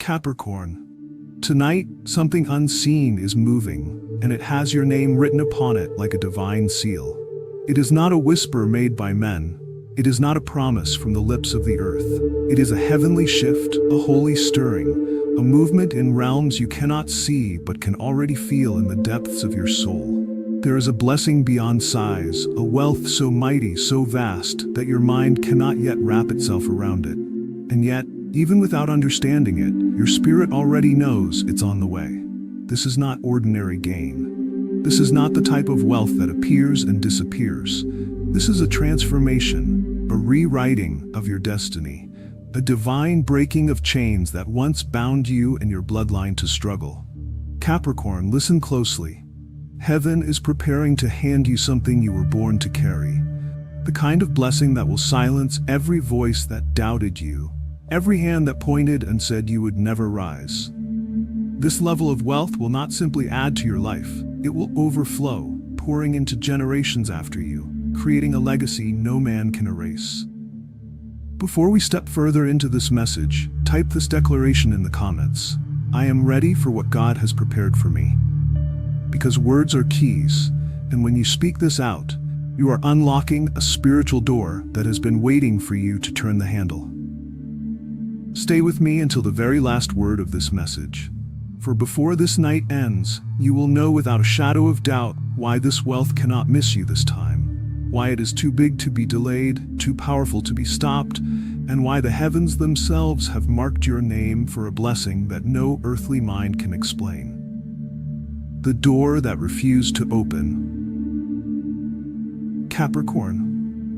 Capricorn. Tonight, something unseen is moving, and it has your name written upon it like a divine seal. It is not a whisper made by men. It is not a promise from the lips of the earth. It is a heavenly shift, a holy stirring, a movement in realms you cannot see but can already feel in the depths of your soul. There is a blessing beyond size, a wealth so mighty, so vast, that your mind cannot yet wrap itself around it. And yet, even without understanding it, your spirit already knows it's on the way. This is not ordinary gain. This is not the type of wealth that appears and disappears. This is a transformation, a rewriting of your destiny, a divine breaking of chains that once bound you and your bloodline to struggle. Capricorn, listen closely. Heaven is preparing to hand you something you were born to carry. The kind of blessing that will silence every voice that doubted you, every hand that pointed and said you would never rise. This level of wealth will not simply add to your life, it will overflow, pouring into generations after you, creating a legacy no man can erase. Before we step further into this message, type this declaration in the comments. I am ready for what God has prepared for me. Because words are keys, and when you speak this out, you are unlocking a spiritual door that has been waiting for you to turn the handle. Stay with me until the very last word of this message. For before this night ends, you will know without a shadow of doubt why this wealth cannot miss you this time, why it is too big to be delayed, too powerful to be stopped, and why the heavens themselves have marked your name for a blessing that no earthly mind can explain. The door that refused to open. Capricorn.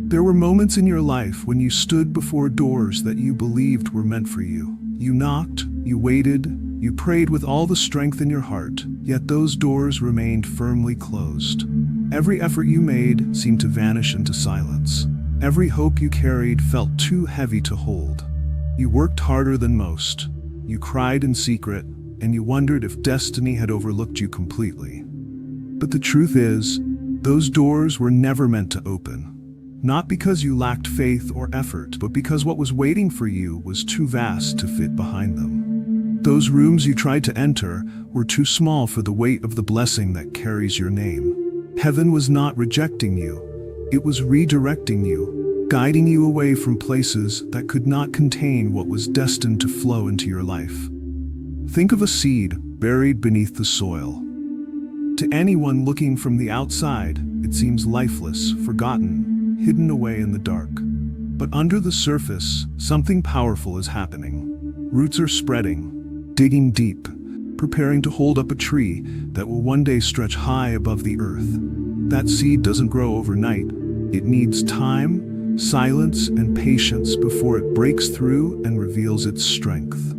There were moments in your life when you stood before doors that you believed were meant for you. You knocked, you waited, you prayed with all the strength in your heart, yet those doors remained firmly closed. Every effort you made seemed to vanish into silence. Every hope you carried felt too heavy to hold. You worked harder than most. You cried in secret, and you wondered if destiny had overlooked you completely. But the truth is, those doors were never meant to open. Not because you lacked faith or effort, but because what was waiting for you was too vast to fit behind them. Those rooms you tried to enter were too small for the weight of the blessing that carries your name. Heaven was not rejecting you, it was redirecting you, guiding you away from places that could not contain what was destined to flow into your life. Think of a seed buried beneath the soil. To anyone looking from the outside, it seems lifeless, forgotten, hidden away in the dark. But under the surface, something powerful is happening. Roots are spreading, digging deep, preparing to hold up a tree that will one day stretch high above the earth. That seed doesn't grow overnight. It needs time, silence, and patience before it breaks through and reveals its strength.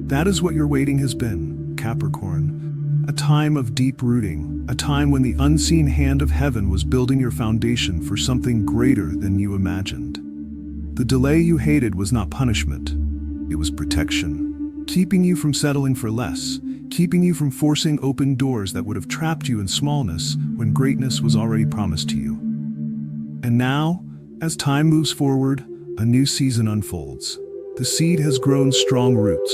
That is what your waiting has been, Capricorn. A time of deep rooting, a time when the unseen hand of heaven was building your foundation for something greater than you imagined. The delay you hated was not punishment, it was protection, keeping you from settling for less, keeping you from forcing open doors that would have trapped you in smallness when greatness was already promised to you. And now, as time moves forward, a new season unfolds. The seed has grown strong roots,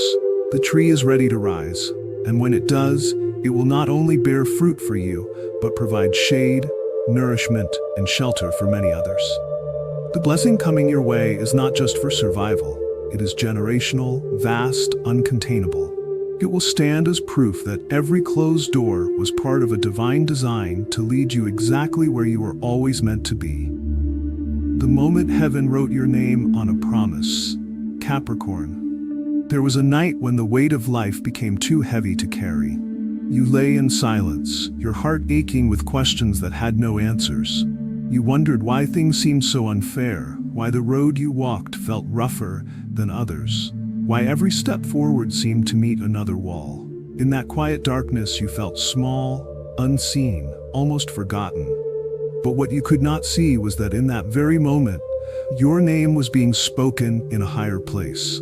the tree is ready to rise, and when it does, it will not only bear fruit for you, but provide shade, nourishment, and shelter for many others. The blessing coming your way is not just for survival. It is generational, vast, uncontainable. It will stand as proof that every closed door was part of a divine design to lead you exactly where you were always meant to be. The moment heaven wrote your name on a promise, Capricorn, there was a night when the weight of life became too heavy to carry. You lay in silence, your heart aching with questions that had no answers. You wondered why things seemed so unfair, why the road you walked felt rougher than others, why every step forward seemed to meet another wall. In that quiet darkness you felt small, unseen, almost forgotten. But what you could not see was that in that very moment, your name was being spoken in a higher place.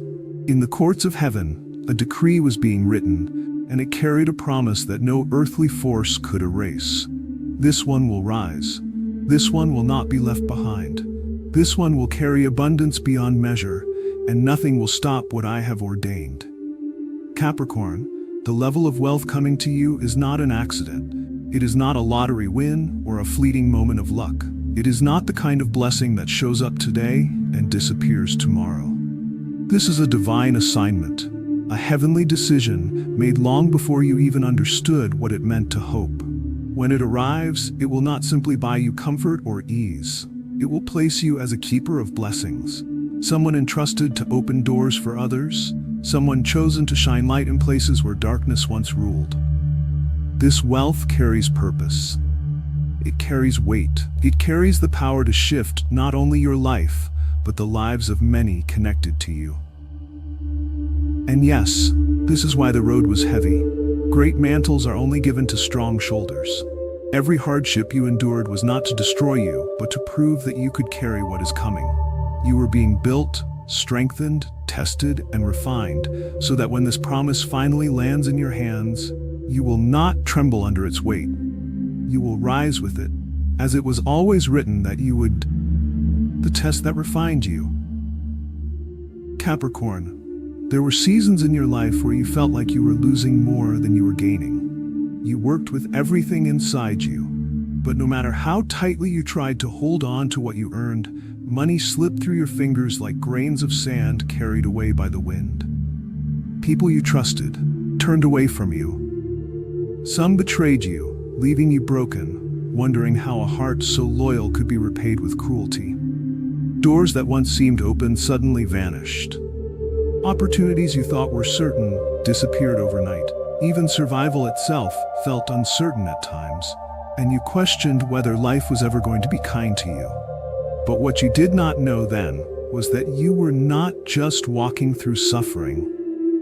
In the courts of heaven, a decree was being written, and it carried a promise that no earthly force could erase. This one will rise. This one will not be left behind. This one will carry abundance beyond measure, and nothing will stop what I have ordained. Capricorn, the level of wealth coming to you is not an accident. It is not a lottery win or a fleeting moment of luck. It is not the kind of blessing that shows up today and disappears tomorrow. This is a divine assignment, a heavenly decision made long before you even understood what it meant to hope. When it arrives, it will not simply buy you comfort or ease. It will place you as a keeper of blessings, someone entrusted to open doors for others, someone chosen to shine light in places where darkness once ruled. This wealth carries purpose. It carries weight. It carries the power to shift not only your life, but the lives of many connected to you. And yes, this is why the road was heavy. Great mantles are only given to strong shoulders. Every hardship you endured was not to destroy you, but to prove that you could carry what is coming. You were being built, strengthened, tested, and refined, so that when this promise finally lands in your hands, you will not tremble under its weight. You will rise with it, as it was always written that you would. The test that refined you. Capricorn, there were seasons in your life where you felt like you were losing more than you were gaining. You worked with everything inside you, but no matter how tightly you tried to hold on to what you earned, money slipped through your fingers like grains of sand carried away by the wind. People you trusted turned away from you. Some betrayed you, leaving you broken, wondering how a heart so loyal could be repaid with cruelty. Doors that once seemed open suddenly vanished. Opportunities you thought were certain disappeared overnight. Even survival itself felt uncertain at times, and you questioned whether life was ever going to be kind to you. But what you did not know then was that you were not just walking through suffering.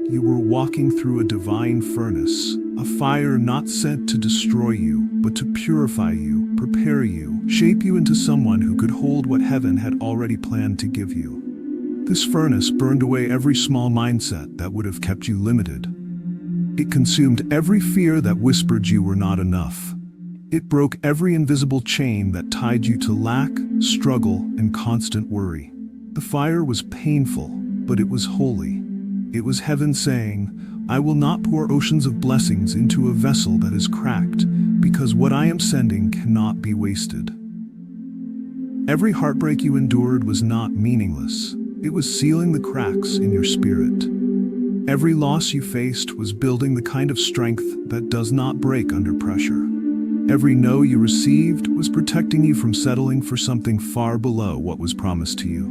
You were walking through a divine furnace, a fire not sent to destroy you, but to purify you, prepare you, shape you into someone who could hold what heaven had already planned to give you. This furnace burned away every small mindset that would have kept you limited. It consumed every fear that whispered you were not enough. It broke every invisible chain that tied you to lack, struggle, and constant worry. The fire was painful, but it was holy. It was heaven saying, I will not pour oceans of blessings into a vessel that is cracked, because what I am sending cannot be wasted. Every heartbreak you endured was not meaningless. It was sealing the cracks in your spirit. Every loss you faced was building the kind of strength that does not break under pressure. Every no you received was protecting you from settling for something far below what was promised to you.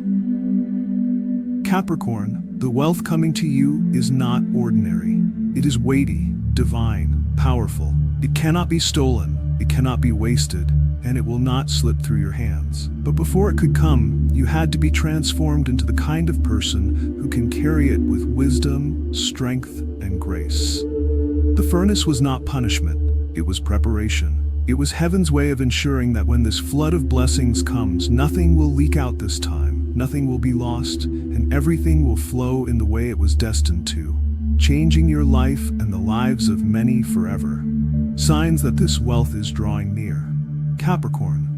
Capricorn, the wealth coming to you is not ordinary. It is weighty, divine, powerful. It cannot be stolen, it cannot be wasted, and it will not slip through your hands. But before it could come, you had to be transformed into the kind of person who can carry it with wisdom, strength, and grace. The furnace was not punishment, it was preparation. It was heaven's way of ensuring that when this flood of blessings comes, nothing will leak out this time, nothing will be lost, and everything will flow in the way it was destined to, changing your life and the lives of many forever. Signs that this wealth is drawing near. Capricorn.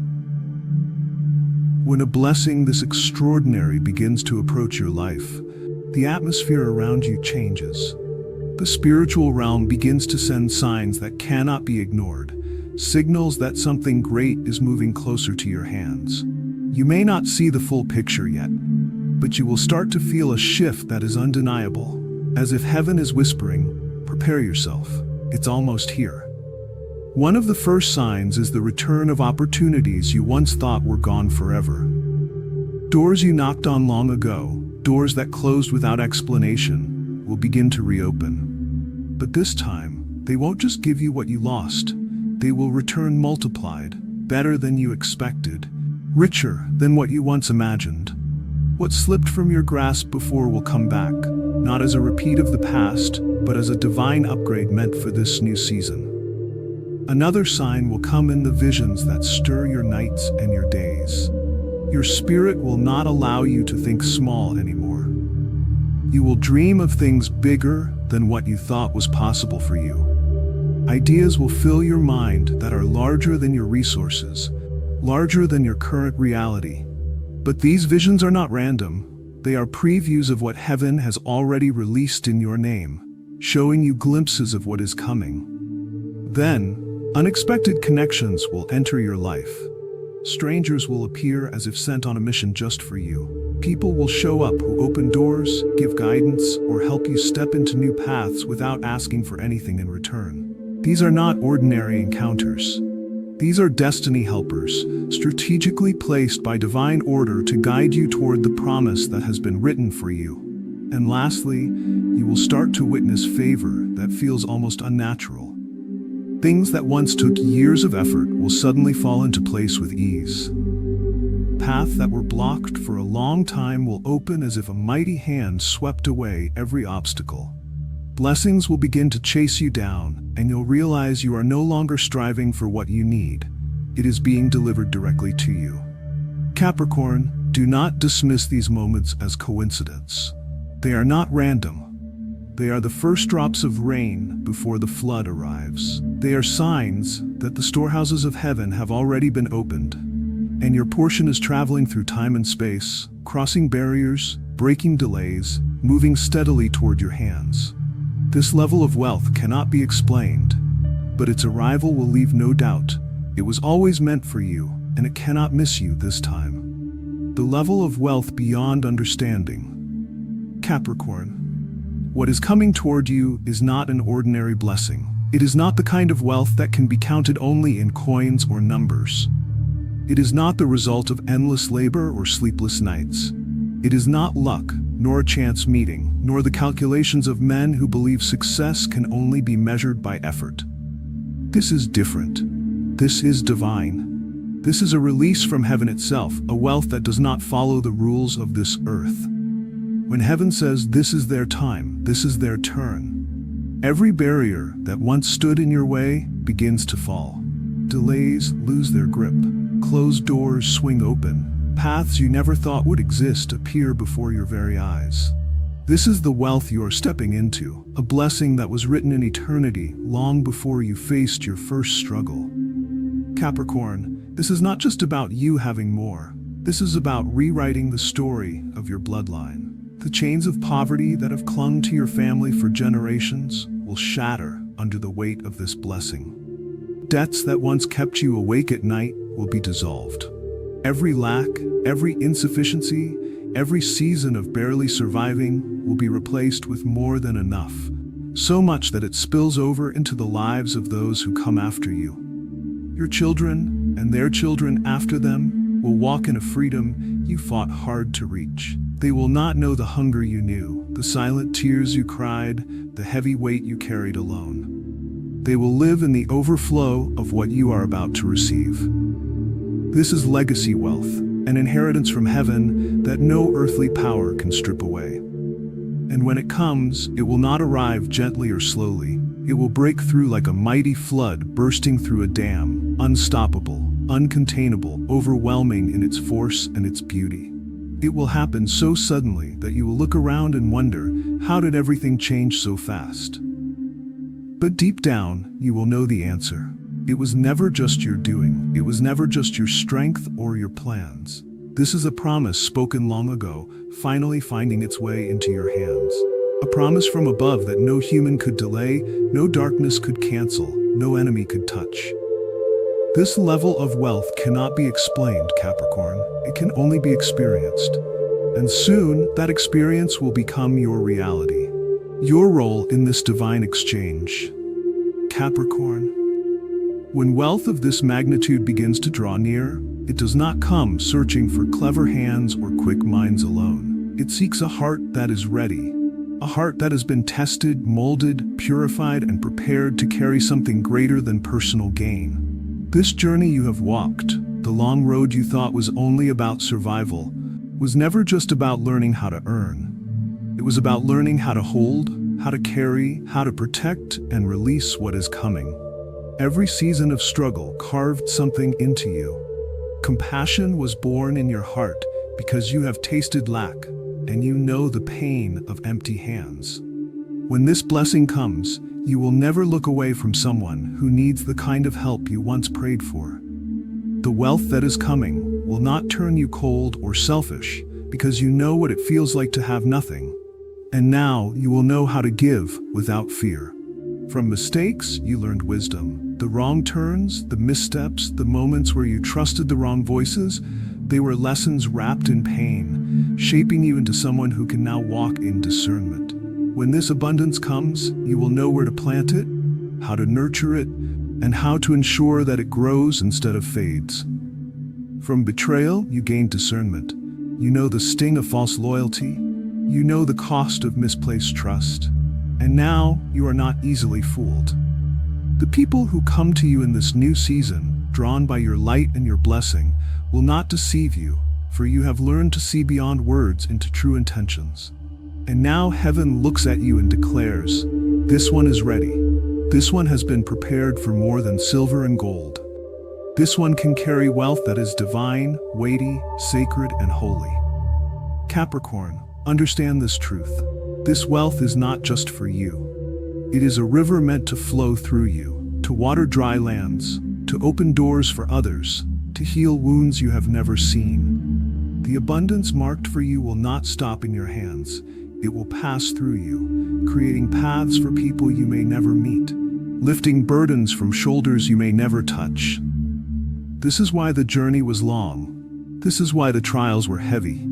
When a blessing this extraordinary begins to approach your life, the atmosphere around you changes. The spiritual realm begins to send signs that cannot be ignored, signals that something great is moving closer to your hands. You may not see the full picture yet, but you will start to feel a shift that is undeniable, as if heaven is whispering, prepare yourself, it's almost here. One of the first signs is the return of opportunities you once thought were gone forever. Doors you knocked on long ago, doors that closed without explanation, will begin to reopen. But this time, they won't just give you what you lost. They will return multiplied, better than you expected, richer than what you once imagined. What slipped from your grasp before will come back, not as a repeat of the past, but as a divine upgrade meant for this new season. Another sign will come in the visions that stir your nights and your days. Your spirit will not allow you to think small anymore. You will dream of things bigger than what you thought was possible for you. Ideas will fill your mind that are larger than your resources, larger than your current reality. But these visions are not random. They are previews of what heaven has already released in your name. showing you glimpses of what is coming. Then, unexpected connections will enter your life. Strangers will appear as if sent on a mission just for you. People will show up who open doors, give guidance, or help you step into new paths without asking for anything in return. These are not ordinary encounters. These are destiny helpers, strategically placed by divine order to guide you toward the promise that has been written for you. And lastly, you will start to witness favor that feels almost unnatural. Things that once took years of effort will suddenly fall into place with ease. Paths that were blocked for a long time will open as if a mighty hand swept away every obstacle. Blessings will begin to chase you down, and you'll realize you are no longer striving for what you need. It is being delivered directly to you. Capricorn, do not dismiss these moments as coincidence. They are not random. They are the first drops of rain before the flood arrives. They are signs that the storehouses of heaven have already been opened, and your portion is traveling through time and space, crossing barriers, breaking delays, moving steadily toward your hands. This level of wealth cannot be explained, but its arrival will leave no doubt. It was always meant for you, and it cannot miss you this time. The level of wealth beyond understanding. Capricorn, what is coming toward you is not an ordinary blessing. It is not the kind of wealth that can be counted only in coins or numbers. It is not the result of endless labor or sleepless nights. It is not luck, nor a chance meeting, nor the calculations of men who believe success can only be measured by effort. This is different. This is divine. This is a release from heaven itself, a wealth that does not follow the rules of this earth. When heaven says this is their time, this is their turn, every barrier that once stood in your way begins to fall. Delays lose their grip. Closed doors swing open. Paths you never thought would exist appear before your very eyes. This is the wealth you are stepping into, a blessing that was written in eternity long before you faced your first struggle. Capricorn, this is not just about you having more. This is about rewriting the story of your bloodline. The chains of poverty that have clung to your family for generations will shatter under the weight of this blessing. Debts that once kept you awake at night will be dissolved. Every lack, every insufficiency, every season of barely surviving will be replaced with more than enough. So much that it spills over into the lives of those who come after you. Your children and their children after them will walk in a freedom you fought hard to reach. They will not know the hunger you knew, the silent tears you cried, the heavy weight you carried alone. They will live in the overflow of what you are about to receive. This is legacy wealth, an inheritance from heaven that no earthly power can strip away. And when it comes, it will not arrive gently or slowly. It will break through like a mighty flood bursting through a dam, unstoppable, uncontainable, overwhelming in its force and its beauty. It will happen so suddenly that you will look around and wonder, how did everything change so fast? But deep down, you will know the answer. It was never just your doing. It was never just your strength or your plans. This is a promise spoken long ago, finally finding its way into your hands. A promise from above that no human could delay, no darkness could cancel, no enemy could touch. This level of wealth cannot be explained, Capricorn. It can only be experienced. And soon, that experience will become your reality. Your role in this divine exchange. Capricorn. When wealth of this magnitude begins to draw near, it does not come searching for clever hands or quick minds alone. It seeks a heart that is ready, a heart that has been tested, molded, purified, and prepared to carry something greater than personal gain. This journey you have walked, the long road you thought was only about survival, was never just about learning how to earn. It was about learning how to hold, how to carry, how to protect, and release what is coming. Every season of struggle carved something into you. Compassion was born in your heart because you have tasted lack, and you know the pain of empty hands. When this blessing comes, you will never look away from someone who needs the kind of help you once prayed for. The wealth that is coming will not turn you cold or selfish because you know what it feels like to have nothing. And now you will know how to give without fear. From mistakes, you learned wisdom. The wrong turns, the missteps, the moments where you trusted the wrong voices, they were lessons wrapped in pain, shaping you into someone who can now walk in discernment. When this abundance comes, you will know where to plant it, how to nurture it, and how to ensure that it grows instead of fades. From betrayal, you gain discernment. You know the sting of false loyalty. You know the cost of misplaced trust. And now you are not easily fooled. The people who come to you in this new season, drawn by your light and your blessing, will not deceive you, for you have learned to see beyond words into true intentions. And now heaven looks at you and declares, "This one is ready. This one has been prepared for more than silver and gold. This one can carry wealth that is divine, weighty, sacred, and holy." Capricorn, understand this truth. This wealth is not just for you. It is a river meant to flow through you, to water dry lands, to open doors for others, to heal wounds you have never seen. The abundance marked for you will not stop in your hands. It will pass through you, creating paths for people you may never meet, lifting burdens from shoulders you may never touch. This is why the journey was long. This is why the trials were heavy.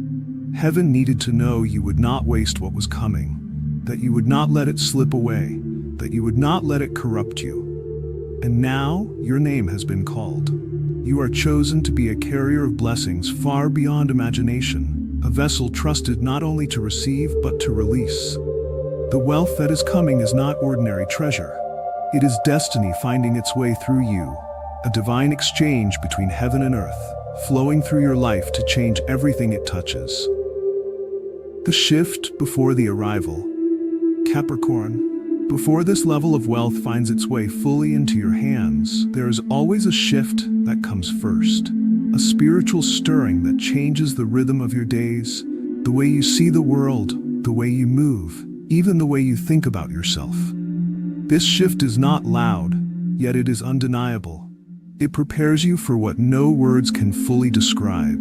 Heaven needed to know you would not waste what was coming, that you would not let it slip away, that you would not let it corrupt you. And now your name has been called. You are chosen to be a carrier of blessings far beyond imagination, a vessel trusted not only to receive but to release. The wealth that is coming is not ordinary treasure. It is destiny finding its way through you, a divine exchange between heaven and earth, flowing through your life to change everything it touches. The shift before the arrival. Capricorn, before this level of wealth finds its way fully into your hands, there is always a shift that comes first. A spiritual stirring that changes the rhythm of your days, the way you see the world, the way you move, even the way you think about yourself. This shift is not loud, yet it is undeniable. It prepares you for what no words can fully describe.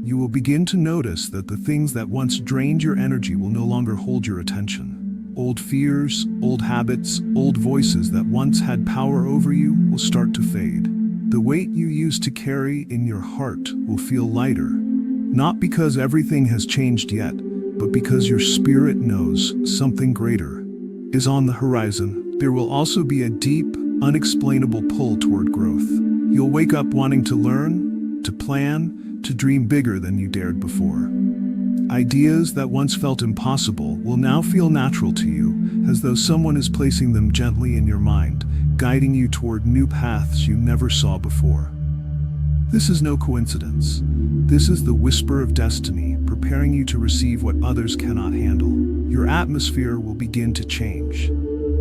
You will begin to notice that the things that once drained your energy will no longer hold your attention. Old fears, old habits, old voices that once had power over you will start to fade. The weight you used to carry in your heart will feel lighter, not because everything has changed yet, but because your spirit knows something greater is on the horizon. There will also be a deep, unexplainable pull toward growth. You'll wake up wanting to learn, to plan, to dream bigger than you dared before. Ideas that once felt impossible will now feel natural to you, as though someone is placing them gently in your mind, guiding you toward new paths you never saw before. This is no coincidence. This is the whisper of destiny, preparing you to receive what others cannot handle. Your atmosphere will begin to change.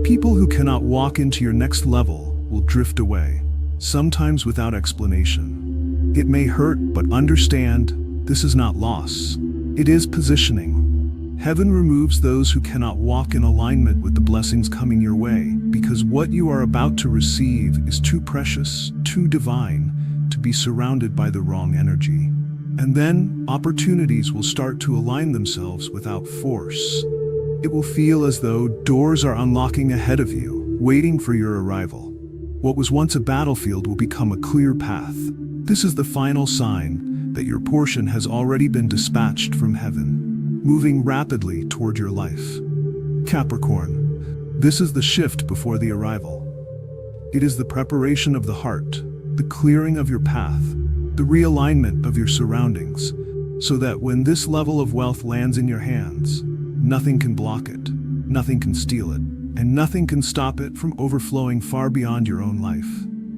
People who cannot walk into your next level will drift away, sometimes without explanation. It may hurt, but understand, this is not loss. It is positioning. Heaven removes those who cannot walk in alignment with the blessings coming your way, because what you are about to receive is too precious, too divine, to be surrounded by the wrong energy. And then, opportunities will start to align themselves without force. It will feel as though doors are unlocking ahead of you, waiting for your arrival. What was once a battlefield will become a clear path. This is the final sign that your portion has already been dispatched from heaven, moving rapidly toward your life. Capricorn, this is the shift before the arrival. It is the preparation of the heart, the clearing of your path, the realignment of your surroundings, so that when this level of wealth lands in your hands, nothing can block it, nothing can steal it, and nothing can stop it from overflowing far beyond your own life.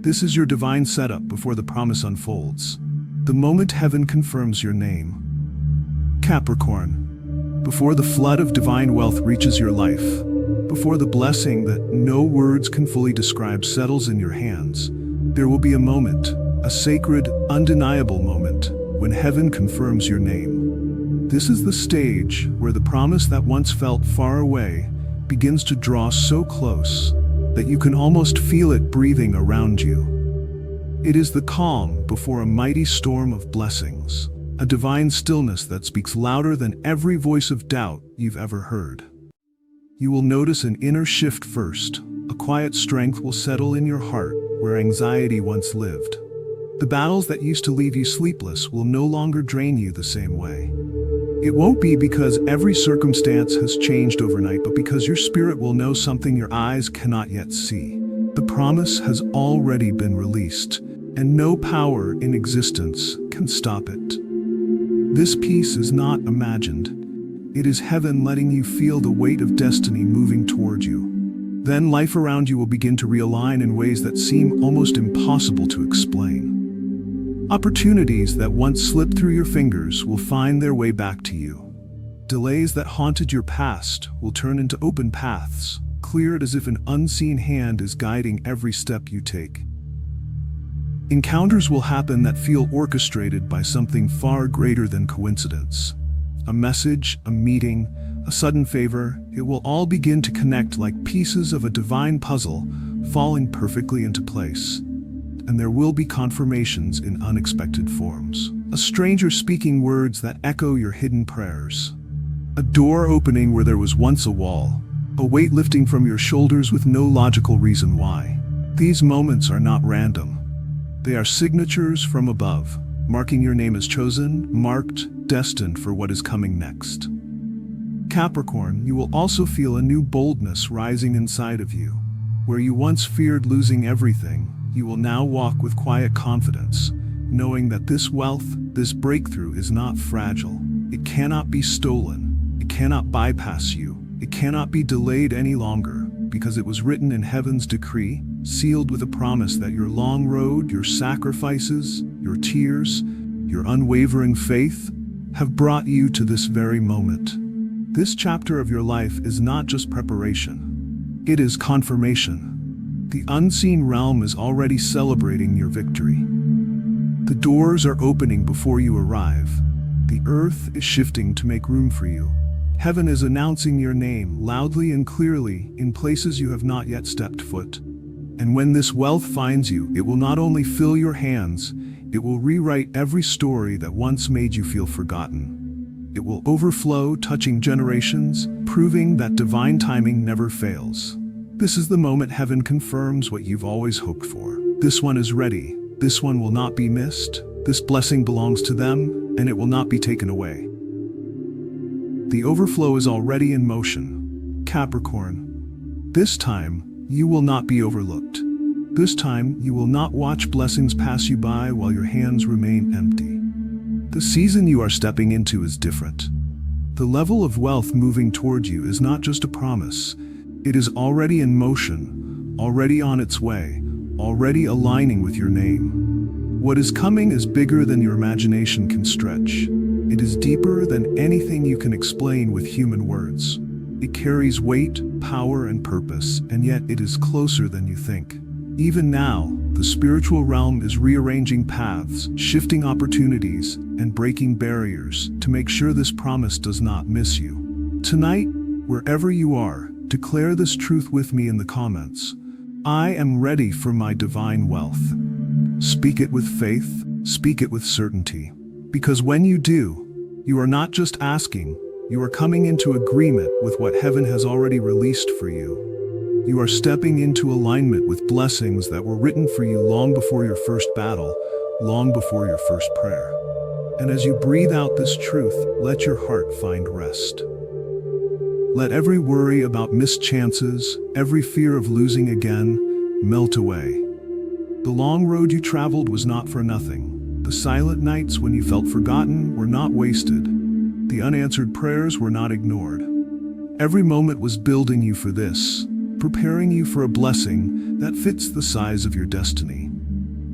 This is your divine setup before the promise unfolds. The moment heaven confirms your name. Capricorn, before the flood of divine wealth reaches your life, before the blessing that no words can fully describe settles in your hands, there will be a moment, a sacred, undeniable moment, when heaven confirms your name. This is the stage where the promise that once felt far away begins to draw so close that you can almost feel it breathing around you. It is the calm before a mighty storm of blessings, a divine stillness that speaks louder than every voice of doubt you've ever heard. You will notice an inner shift first. A quiet strength will settle in your heart where anxiety once lived. The battles that used to leave you sleepless will no longer drain you the same way. It won't be because every circumstance has changed overnight, but because your spirit will know something your eyes cannot yet see. The promise has already been released, and no power in existence can stop it. This peace is not imagined. It is heaven letting you feel the weight of destiny moving toward you. Then life around you will begin to realign in ways that seem almost impossible to explain. Opportunities that once slipped through your fingers will find their way back to you. Delays that haunted your past will turn into open paths, cleared as if an unseen hand is guiding every step you take. Encounters will happen that feel orchestrated by something far greater than coincidence. A message, a meeting, a sudden favor, it will all begin to connect like pieces of a divine puzzle, falling perfectly into place. And there will be confirmations in unexpected forms. A stranger speaking words that echo your hidden prayers. A door opening where there was once a wall. A weight lifting from your shoulders with no logical reason why. These moments are not random. They are signatures from above, marking your name as chosen, marked, destined for what is coming next. Capricorn, you will also feel a new boldness rising inside of you. Where you once feared losing everything, you will now walk with quiet confidence, knowing that this wealth, this breakthrough is not fragile. It cannot be stolen. It cannot bypass you. It cannot be delayed any longer, because it was written in heaven's decree, sealed with a promise that your long road, your sacrifices, your tears, your unwavering faith, have brought you to this very moment. This chapter of your life is not just preparation. It is confirmation. The unseen realm is already celebrating your victory. The doors are opening before you arrive. The earth is shifting to make room for you. Heaven is announcing your name loudly and clearly in places you have not yet stepped foot. And when this wealth finds you, it will not only fill your hands, it will rewrite every story that once made you feel forgotten. It will overflow, touching generations, proving that divine timing never fails. This is the moment heaven confirms what you've always hoped for. This one is ready. This one will not be missed. This blessing belongs to them, and it will not be taken away. The overflow is already in motion. Capricorn, this time, you will not be overlooked. This time, you will not watch blessings pass you by while your hands remain empty. The season you are stepping into is different. The level of wealth moving toward you is not just a promise. It is already in motion, already on its way, already aligning with your name. What is coming is bigger than your imagination can stretch. It is deeper than anything you can explain with human words. It carries weight, power, and purpose, and yet it is closer than you think. Even now, the spiritual realm is rearranging paths, shifting opportunities, and breaking barriers to make sure this promise does not miss you. Tonight, wherever you are, declare this truth with me in the comments. I am ready for my divine wealth. Speak it with faith, speak it with certainty. Because when you do, you are not just asking, you are coming into agreement with what heaven has already released for you. You are stepping into alignment with blessings that were written for you long before your first battle, long before your first prayer. And as you breathe out this truth, let your heart find rest. Let every worry about missed chances, every fear of losing again, melt away. The long road you traveled was not for nothing. The silent nights when you felt forgotten were not wasted. The unanswered prayers were not ignored. Every moment was building you for this, preparing you for a blessing that fits the size of your destiny.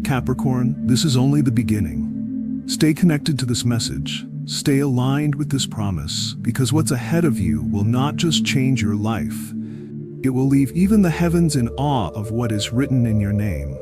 Capricorn, this is only the beginning. Stay connected to this message. Stay aligned with this promise, because what's ahead of you will not just change your life. It will leave even the heavens in awe of what is written in your name.